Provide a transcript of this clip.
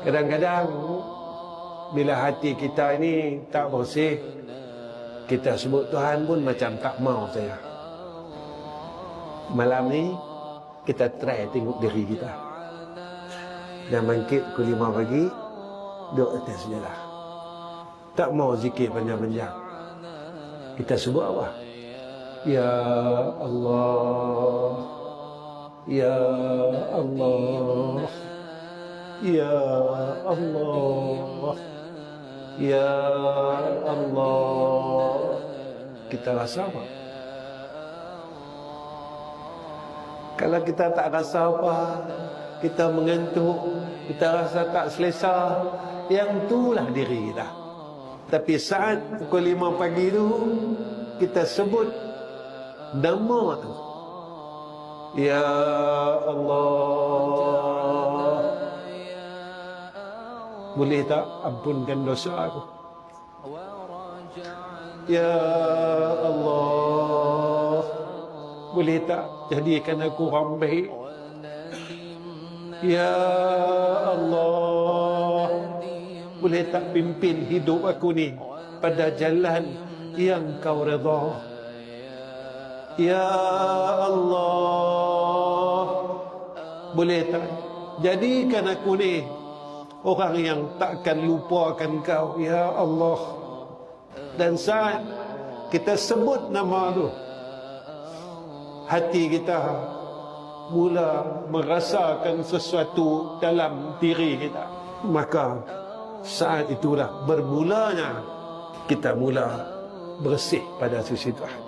Kadang-kadang bila hati kita ini tak bersih, kita sebut Tuhan pun macam tak mau saya. Malam ni kita try tengok diri kita. Dan bangkit pukul 5 pagi, duduk atas sejadah. Tak mau zikir panjang-panjang. Kita sebut apa? Ya Allah, Ya Allah, Ya Allah, Ya Allah. Kita rasa apa? Kalau kita tak rasa apa, kita mengantuk, kita rasa tak selesa, yang itulah diri kita. Tapi saat pukul 5 pagi itu, kita sebut nama tu. Ya Allah, boleh tak ampunkan dosa aku? Ya Allah, boleh tak jadikan aku orang baik? Ya Allah, boleh tak pimpin hidup aku ni pada jalan yang kau redha? Ya Allah, boleh tak jadikan aku ni orang yang takkan lupakan kau, Ya Allah. Dan saat kita sebut nama tu, hati kita mula merasakan sesuatu dalam diri kita. Maka saat itulah bermulanya kita mula bersih pada sisi Tuhan.